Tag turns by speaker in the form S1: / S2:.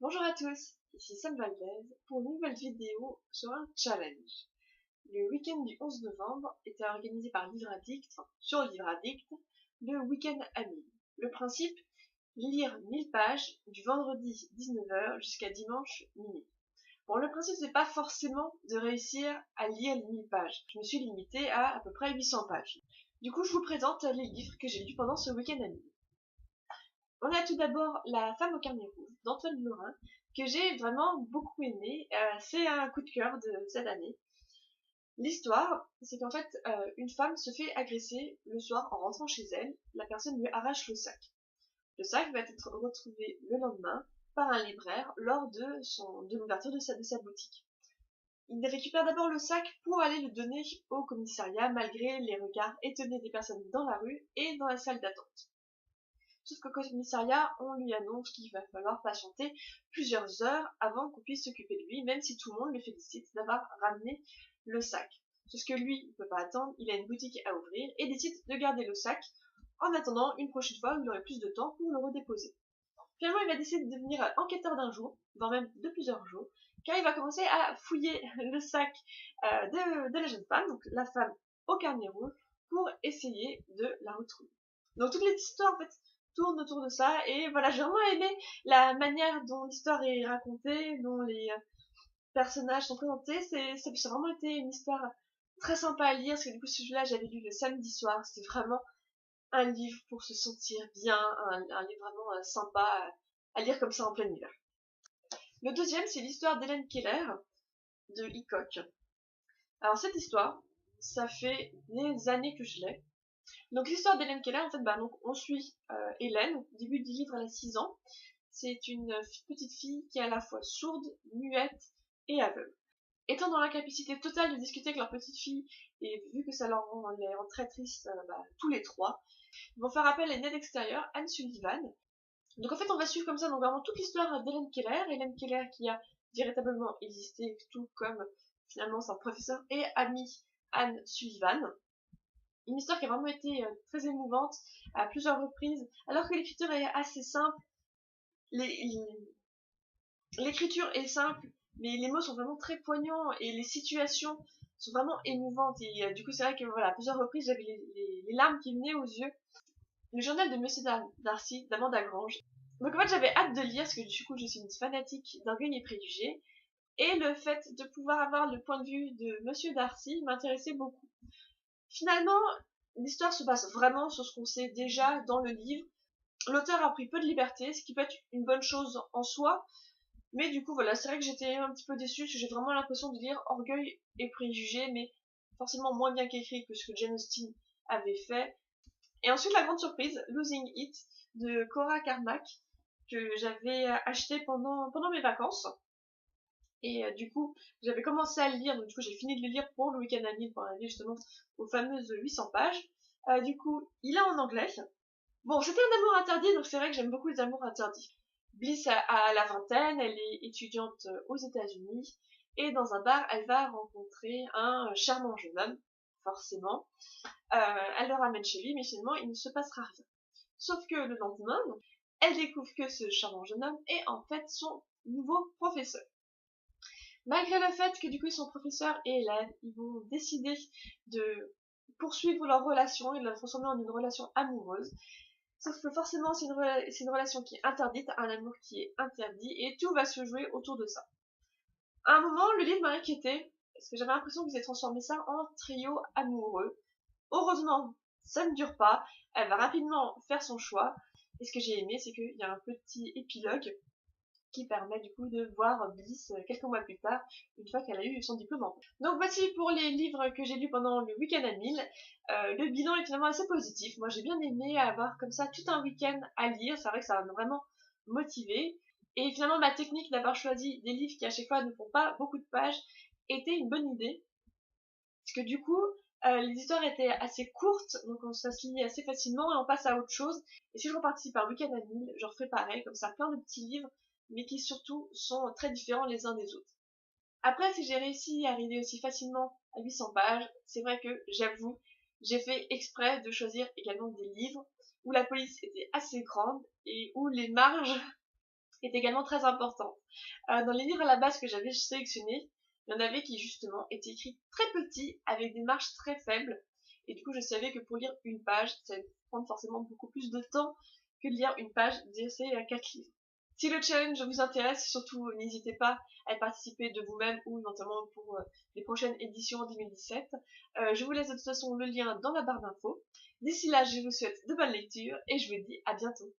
S1: Bonjour à tous, ici Sam Valdez pour une nouvelle vidéo sur un challenge. Le week-end du 11 novembre était organisé par Livre Addict, sur Livre Addict, le week-end à 1000. Le principe, lire 1000 pages du vendredi 19h jusqu'à dimanche minuit. Bon, le principe c'est pas forcément de réussir à lire les 1000 pages. Je me suis limitée à peu près 800 pages. Du coup, je vous présente les livres que j'ai lus pendant ce week-end à 1000. On a tout d'abord La femme au carnet rouge d'Antoine Lorrain, que j'ai vraiment beaucoup aimé. C'est un coup de cœur de cette année. L'histoire, c'est qu'en fait, une femme se fait agresser le soir en rentrant chez elle. La personne lui arrache le sac. Le sac va être retrouvé le lendemain par un libraire lors de l'ouverture de sa boutique. Il récupère d'abord le sac pour aller le donner au commissariat malgré les regards étonnés des personnes dans la rue et dans la salle d'attente. Sauf qu'au commissariat, on lui annonce qu'il va falloir patienter plusieurs heures avant qu'on puisse s'occuper de lui, même si tout le monde le félicite d'avoir ramené le sac. Sauf que lui, il ne peut pas attendre, il a une boutique à ouvrir et décide de garder le sac en attendant une prochaine fois où il aurait plus de temps pour le redéposer. Finalement, il va décider de devenir enquêteur d'un jour, voire même de plusieurs jours, car il va commencer à fouiller le sac de la jeune femme, donc la femme au carnet rouge, pour essayer de la retrouver. Donc toute l'histoire, en fait, tourne autour de ça, et voilà, j'ai vraiment aimé la manière dont l'histoire est racontée, dont les personnages sont présentés. Ça a vraiment été une histoire très sympa à lire, parce que du coup celui-là j'avais lu le samedi soir. C'était vraiment un livre pour se sentir bien, un livre vraiment sympa à lire comme ça en plein hiver. Le deuxième, c'est l'histoire d'Hélène Keller de Hickok. Alors cette histoire, ça fait des années que je l'ai. Donc l'histoire d'Hélène Keller, en fait, donc on suit Hélène. Au début du livre, elle a 6 ans. C'est une petite fille qui est à la fois sourde, muette et aveugle. Étant dans l'incapacité totale de discuter avec leur petite fille, et vu que ça les rend très tristes, tous les trois, ils vont faire appel à une aide extérieure, Anne Sullivan. Donc en fait, on va suivre comme ça donc vraiment toute l'histoire d'Hélène Keller. Hélène Keller qui a véritablement existé, tout comme finalement son professeur et amie Anne Sullivan. Une histoire qui a vraiment été très émouvante à plusieurs reprises, alors que l'écriture est assez simple. L'écriture est simple, mais les mots sont vraiment très poignants et les situations sont vraiment émouvantes. Et du coup, c'est vrai que voilà, à plusieurs reprises, j'avais les larmes qui venaient aux yeux. Le journal de Monsieur Darcy, d'Amanda Grange. Donc en fait, j'avais hâte de lire, parce que du coup, je suis une fanatique d'Orgueil et Préjugés. Et le fait de pouvoir avoir le point de vue de Monsieur Darcy m'intéressait beaucoup. Finalement, l'histoire se base vraiment sur ce qu'on sait déjà dans le livre. L'auteur a pris peu de liberté, ce qui peut être une bonne chose en soi, mais du coup voilà, c'est vrai que j'étais un petit peu déçue, parce que j'ai vraiment l'impression de lire Orgueil et Préjugés, mais forcément moins bien qu'écrit que ce que Jane Austen avait fait. Et ensuite la grande surprise, Losing It de Cora Carmack, que j'avais acheté pendant mes vacances. Et du coup, j'avais commencé à le lire, donc du coup j'ai fini de le lire pour le week-end à Lille, pour arriver justement aux fameuses 800 pages. Du coup, il est en anglais. Bon, c'était un amour interdit, donc c'est vrai que j'aime beaucoup les amours interdits. Bliss a la vingtaine, elle est étudiante aux États-Unis, et dans un bar, elle va rencontrer un charmant jeune homme, forcément. Elle le ramène chez lui, mais finalement, il ne se passera rien. Sauf que le lendemain, donc, elle découvre que ce charmant jeune homme est en fait son nouveau professeur. Malgré le fait que du coup son professeur et Hélène, ils vont décider de poursuivre leur relation et de la transformer en une relation amoureuse. Sauf que forcément c'est une relation qui est interdite, un amour qui est interdit, et tout va se jouer autour de ça. À un moment, le livre m'a inquiété, parce que j'avais l'impression qu'ils avaient transformé ça en trio amoureux. Heureusement, ça ne dure pas, elle va rapidement faire son choix, et ce que j'ai aimé, c'est qu'il y a un petit épilogue qui permet du coup de voir Bliss quelques mois plus tard, une fois qu'elle a eu son diplôme. Donc voici pour les livres que j'ai lus pendant le week-end à 1000. Le bilan est finalement assez positif. Moi j'ai bien aimé avoir comme ça tout un week-end à lire. C'est vrai que ça m'a vraiment motivé. Et finalement ma technique d'avoir choisi des livres qui à chaque fois ne font pas beaucoup de pages était une bonne idée. Parce que du coup, les histoires étaient assez courtes, donc ça se lit assez facilement et on passe à autre chose. Et si je repartis par week-end à 1000, je referai pareil, comme ça plein de petits livres, mais qui surtout sont très différents les uns des autres. Après, si j'ai réussi à arriver aussi facilement à 800 pages, c'est vrai que j'avoue, j'ai fait exprès de choisir également des livres où la police était assez grande et où les marges est également très importante. Dans les livres à la base que j'avais sélectionnés, il y en avait qui justement étaient écrits très petits, avec des marges très faibles, et du coup je savais que pour lire une page, ça allait prendre forcément beaucoup plus de temps que de lire une page d'essai à 4 livres. Si le challenge vous intéresse, surtout n'hésitez pas à y participer de vous-même ou éventuellement pour les prochaines éditions en 2017. Je vous laisse de toute façon le lien dans la barre d'infos. D'ici là, je vous souhaite de bonnes lectures et je vous dis à bientôt.